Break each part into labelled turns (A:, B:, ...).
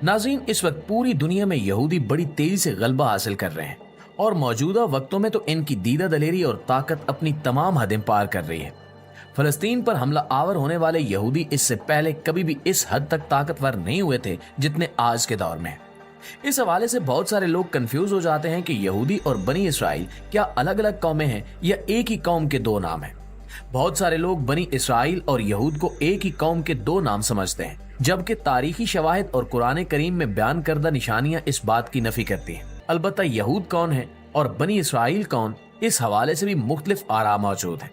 A: नाज़रीन, इस वक्त पूरी दुनिया में यहूदी बड़ी तेजी से गलबा हासिल कर रहे हैं और मौजूदा वक्तों में तो इनकी दीदा दलेरी और ताकत अपनी तमाम हदें पार कर रही है। फलस्तीन पर हमला आवर होने वाले यहूदी इससे पहले कभी भी इस हद तक ताकतवर नहीं हुए थे जितने आज के दौर में हैं। इस हवाले से बहुत सारे लोग कंफ्यूज हो जाते हैं कि यहूदी और बनी इसराइल क्या अलग अलग कौमें हैं या एक ही कौम के दो नाम हैं। बहुत सारे लोग बनी इसराइल और यहूद को एक ही कौम के दो नाम समझते हैं, जबकि तारीखी शवाहिद और कुरान करीम में बयान करदा निशानियां इस बात की नफी करती हैं। अलबत्ता यहूद कौन है और बनी इसराइल कौन, इस हवाले से भी मुख्तलिफ आरा मौजूद हैं।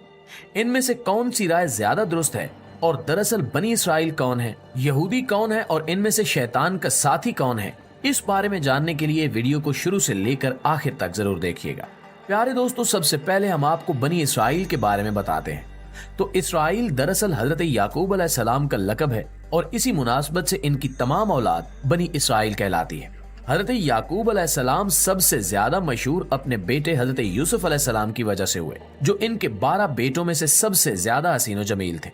A: इनमें से कौन सी राय ज्यादा दुरुस्त है और दरअसल बनी इसराइल कौन है, यहूदी कौन है और इनमें से शैतान का साथी कौन है, इस बारे में जानने के लिए वीडियो को शुरू से लेकर आखिर तक जरूर देखिएगा। प्यारे दोस्तों, सबसे पहले हम आपको बनी इसराइल के बारे में बताते हैं। तो इसराइल दरअसल हजरत याकूब अलैहिस्सलाम का लक़ब है और इसी मुनासबत से इनकी तमाम औलाद बनी इसराइल कहलाती है। हजरत याकूब अलैहिस्सलाम सबसे ज्यादा मशहूर अपने बेटे हजरत यूसुफ अलैहिस्सलाम की वजह से हुए, जो इनके 12 बेटों में से सबसे ज्यादा हसीन व जमील थे।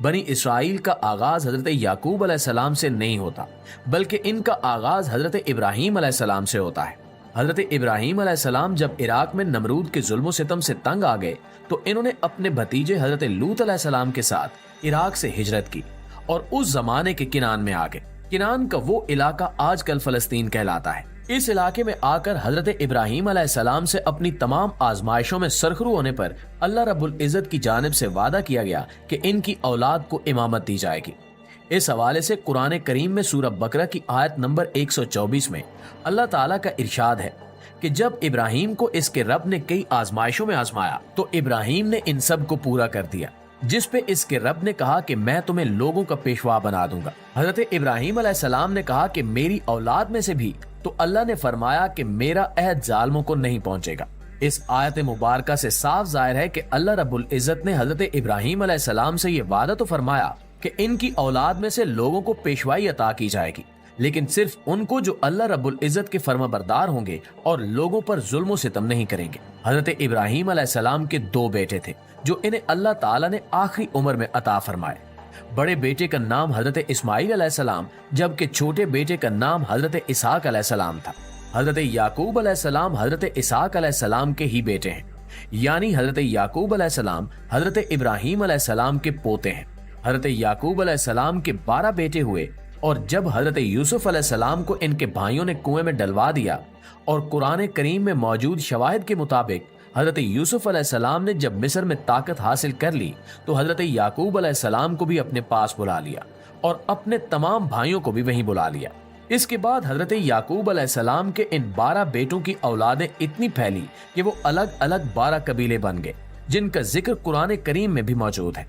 A: बनी इसराइल का आगाज हजरत याकूब अलैहिस्सलाम से नहीं होता, बल्कि इनका आगाज हजरत इब्राहीम अलैहिस्सलाम से होता है। हजरत इब्राहीम अलैहिस्सलाम जब इराक में नमरूद के जुल्म सितम से तंग आ गए तो इन्होंने अपने भतीजे हजरत लूत अलैहिस्सलाम के साथ इराक से हिजरत की और उस जमाने के किनान में आ गए। किनान का वो इलाका आजकल फलस्तीन कहलाता है। इस इलाके में आकर हजरत इब्राहीम अलैहिस्सलाम से अपनी तमाम आजमाइशों में सरखरू होने पर अल्लाह रब्बुल इज्जत की जानिब से वादा किया गया कि इनकी औलाद को इमामत दी जाएगी। इस हवाले से कुरान करीम में सूरह बकरा की आयत नंबर 124 में अल्लाह ताला का इरशाद है कि जब इब्राहीम को इसके रब ने कई आजमाइशों में आजमाया तो इब्राहीम ने इन सब को पूरा कर दिया, जिस पे इसके रब ने कहा कि मैं तुम्हें लोगों का पेशवा बना दूंगा। हजरत इब्राहीम अलैहिस्सलाम ने कहा कि मेरी औलाद में से भी, तो अल्लाह ने फरमाया कि मेरा अहद जालिमों को नहीं पहुंचेगा। इस आयत मुबारका से साफ जाहिर है कि अल्लाह रब्बुल इज्जत ने हजरत इब्राहीम अलैहिस्सलाम से ये वादा तो फरमाया कि इनकी औलाद में से लोगों को पेशवाई अता की जाएगी, लेकिन सिर्फ उनको जो अल्लाह रब्बुल इज्जत के फर्माबरदार होंगे और लोगों पर जुल्म सितम नहीं करेंगे। हजरत इब्राहीम अलैहिस्सलाम के 2 बेटे थे जो इन्हें अल्लाह ताला ने आखिरी उम्र में अता फरमाए। बड़े बेटे का नाम हजरत इस्माइल अलैहिस्सलाम, जबकि छोटे बेटे का नाम हजरत इसहाक अलैहिस्सलाम था। हजरत याकूब अलैहिस्सलाम हजरत इसहाक अलैहिस्सलाम के ही बेटे हैं, यानी हजरत याकूब अलैहिस्सलाम हजरत इब्राहीम अलैहिस्सलाम के पोते हैं। हजरत याकूब अलैहिस्सलाम के 12 बेटे हुए और जब हजरत यूसुफ अलैहिस्सलाम को इनके भाइयों ने कुएं में डलवा दिया और कुरान करीम में मौजूद शवाहिद के मुताबिक हजरत यूसुफ अलैहिस्सलाम ने जब मिस्र में ताकत हासिल कर ली तो हजरत याकूब अलैहिस्सलाम को भी अपने पास बुला लिया और अपने तमाम भाइयों को भी वहीं बुला लिया। इसके बाद हजरत याकूब अलैहिस्सलाम के इन 12 बेटों की औलादें इतनी फैली कि वो अलग अलग 12 कबीले बन गए, जिनका जिक्र कुरान करीम में भी मौजूद है।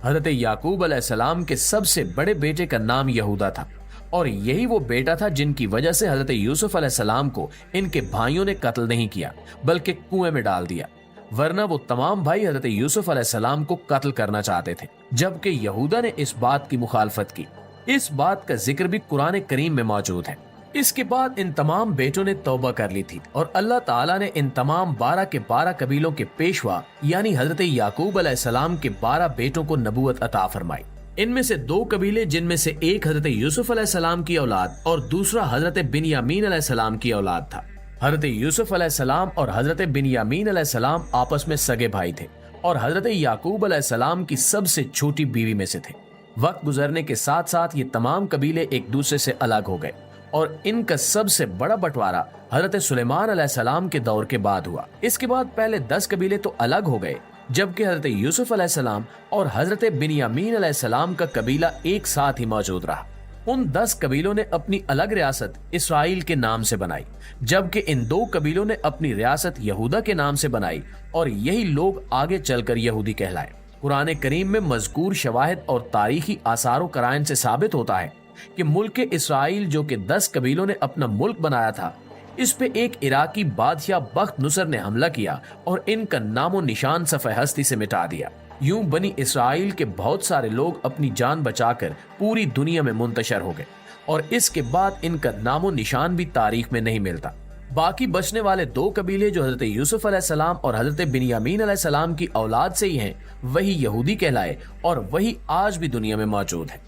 A: हजरत याकूब अलैहिस्सलाम के सबसे बड़े बेटे का नाम यहूदा था और यही वो बेटा था जिनकी वजह से हजरत यूसुफ अलैहिस्सलाम को इनके भाइयों ने कत्ल नहीं किया बल्कि कुएं में डाल दिया, वरना वो तमाम भाई हजरत यूसुफ अलैहिस्सलाम को कत्ल करना चाहते थे, जबकि यहूदा ने इस बात की मुखालफत की। इस बात का जिक्र भी कुरान करीम में मौजूद है। इसके बाद इन तमाम बेटों ने तौबा कर ली थी और अल्लाह ताला ने इन तमाम 12 के 12 कबीलों के पेशवा यानी हजरत याकूब अलैहिस्सलाम के 12 बेटों को नबूवत अता फरमाई। इनमें से 2 कबीले, जिनमें से एक हजरत यूसुफ अलैहिस्सलाम की औलाद और दूसरा हजरत बिन्यामीन अलैहिस्सलाम की औलाद था। हजरत यूसुफ अलैहिस्सलाम और हजरत बिन्यामीन अलैहिस्सलाम आपस में सगे भाई थे और हजरत याकूब अलैहिस्सलाम की सबसे छोटी बीवी में से थे। वक्त गुजरने के साथ साथ ये तमाम कबीले एक दूसरे से अलग हो गए और इनका सबसे बड़ा बंटवारा हजरत सुलेमान अलैहिस्सलाम के दौर के बाद हुआ। इसके बाद पहले 10 कबीले तो अलग हो गए, जबकि हजरत यूसुफ अलैहिस्सलाम और हजरत बिन्यामीन अलैहिस्सलाम का कबीला एक साथ ही मौजूद रहा। उन 10 कबीलों ने अपनी अलग रियासत इसराइल के नाम से बनाई, जबकि इन 2 कबीलों ने अपनी रियासत यहूदा के नाम से बनाई और यही लोग आगे चलकर यहूदी कहलाए। कुरान करीम में मज़कूर शवाहिद और तारीखी आसार कराइन से साबित होता है कि मुल्क इसराइल, जो कि 10 कबीलों ने अपना मुल्क बनाया था, इस पे एक इराकी बादशाह बख्त नुसर ने हमला किया और इनका नामो निशान सफ़े हस्ती से मिटा दिया। यूं बनी इसराइल के बहुत सारे लोग अपनी जान बचाकर पूरी दुनिया में मुंतशर हो गए और इसके बाद इनका नामो निशान भी तारीख में नहीं मिलता। बाकी बचने वाले 2 कबीले जो हजरत यूसुफ अलैहिस्सलाम और हजरत बिन्यामीन अलैहिस्सलाम की औलाद से ही हैं, वही यहूदी कहलाए और वही आज भी दुनिया में मौजूद है।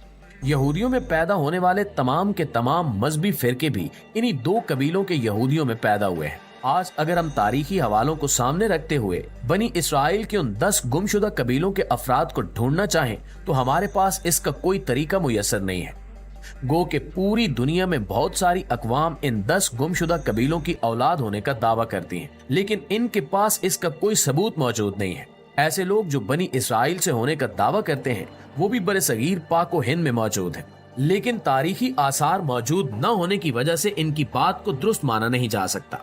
A: यहूदियों में पैदा होने वाले तमाम के तमाम मजहबी फिरके भी इन्हीं दो कबीलों के यहूदियों में पैदा हुए हैं। आज अगर हम तारीखी हवालों को सामने रखते हुए बनी इसराइल के उन 10 गुमशुदा कबीलों के अफराद को ढूंढना चाहें तो हमारे पास इसका कोई तरीका मुयस्सर नहीं है। गो के पूरी दुनिया में बहुत सारी अकवाम इन 10 गुमशुदा कबीलों की औलाद होने का दावा करती हैं, लेकिन इनके पास इसका कोई सबूत मौजूद नहीं है। ऐसे लोग जो बनी इसराइल से होने का दावा करते हैं वो भी बड़े सगीर पाक व हिंद में मौजूद हैं, लेकिन तारीखी आसार मौजूद न होने की वजह से इनकी बात को दुरुस्त माना नहीं जा सकता।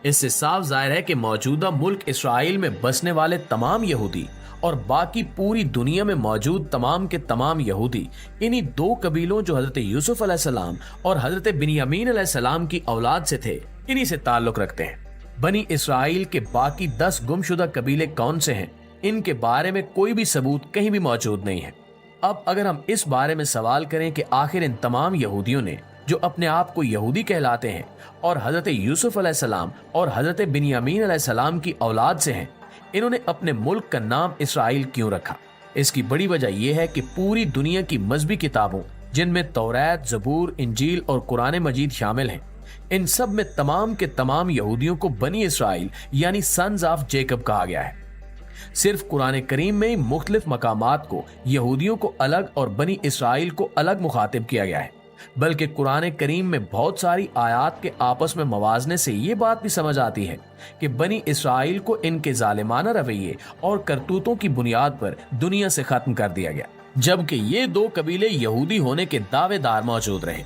A: इससे साफ जाहिर है कि मौजूदा मुल्क इसराइल में बसने वाले तमाम यहूदी और बाकी पूरी दुनिया में मौजूद तमाम के तमाम यहूदी इन्हीं दो कबीलों जो हजरत यूसुफ अलैहिस्सलाम और हजरत बिन्यामीन अलैहिस्सलाम की औलाद से थे, इन्हीं से ताल्लुक रखते हैं। बनी इसराइल के बाकी 10 गुमशुदा कबीले कौन से हैं, इनके बारे में कोई भी सबूत कहीं भी मौजूद नहीं है। अब अगर हम इस बारे में सवाल करें कि आखिर इन तमाम यहूदियों ने जो अपने आप को यहूदी कहलाते हैं और हजरत यूसुफ अलैहिस्सलाम और हजरत बिन्यामीन अलैहिस्सलाम की औलाद से हैं, इन्होंने अपने मुल्क का नाम इसराइल क्यों रखा? इसकी बड़ी वजह यह है कि पूरी दुनिया की मजहबी किताबों जिनमें तौरात, जबूर, इंजील और कुरान मजीद शामिल हैं, इन सब में तमाम के तमाम यहूदियों को बनी इसराइल यानी सन्स ऑफ जेकब कहा गया है। सिर्फ कुरान करीम में ही मुख्तलिफ मकामात को यहूदियों को अलग और बनी इसराइल को अलग मुखातिब किया गया है, बल्कि कुरान करीम में बहुत सारी आयात के आपस में मवाजने से ये बात भी समझ आती है कि बनी इसराइल को इनके जालिमाना रवैये और करतूतों की बुनियाद पर दुनिया से खत्म कर दिया गया, जबकि ये दो कबीले यहूदी होने के दावेदार मौजूद रहे।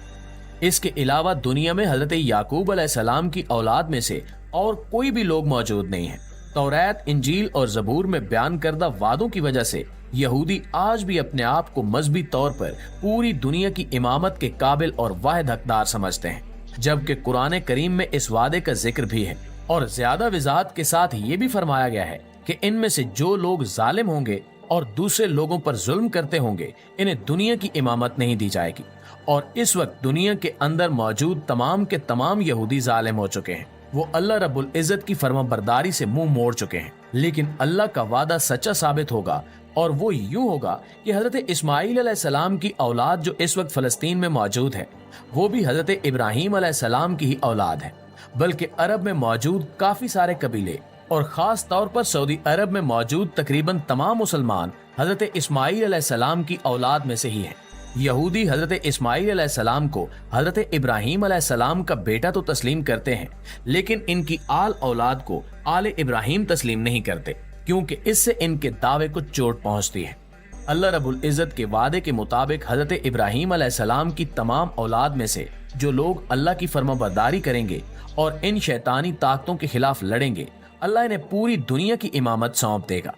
A: इसके अलावा दुनिया में हजरत याकूब अलैहिस्सलाम की औलाद में से और कोई भी लोग मौजूद नहीं है। तौरात, इंजील और जबूर में बयान करदा वादों की वजह से यहूदी आज भी अपने आप को मजहबी तौर पर पूरी दुनिया की इमामत के काबिल और वाहिद हकदार समझते हैं, जबकि कुरान करीम में इस वादे का जिक्र भी है और ज्यादा वजाहत के साथ ये भी फरमाया गया है कि इनमें से जो लोग जालिम होंगे और दूसरे लोगों पर जुल्म करते होंगे, इन्हें दुनिया की इमामत नहीं दी जाएगी। और इस वक्त दुनिया के अंदर मौजूद तमाम के तमाम यहूदी जालिम हो चुके हैं, वो अल्लाह रब्बुल इज्जत की फरमाबरदारी से मुंह मोड़ चुके हैं। लेकिन अल्लाह का वादा सच्चा साबित होगा और वो यूं होगा कि हजरत इस्माइल अलैहिस्सलाम की औलाद जो इस वक्त फलस्तीन में मौजूद है, वो भी हजरत इब्राहीम अलैहिस्सलाम की ही औलाद है। बल्कि अरब में मौजूद काफी सारे कबीले और खास तौर पर सऊदी अरब में मौजूद तकरीबन तमाम मुसलमान हजरत इस्माइल अलैहिस्सलाम की औलाद में से ही हैं। यहूदी हजरत इस्माइल अलैहिस्सलाम को हजरत इब्राहीम अलैहिस्सलाम का बेटा तो तस्लीम करते हैं, लेकिन इनकी आल औलाद को आले इब्राहीम तस्लीम नहीं करते, क्योंकि इससे इनके दावे को चोट पहुंचती है। अल्लाह रब्बुल इज्जत के वादे के मुताबिक हजरत इब्राहीम अलैहिस्सलाम की तमाम औलाद में से जो लोग अल्लाह की फरमाबरदारी करेंगे और इन शैतानी ताकतों के खिलाफ लड़ेंगे, अल्लाह इन्हें पूरी दुनिया की इमामत सौंप देगा।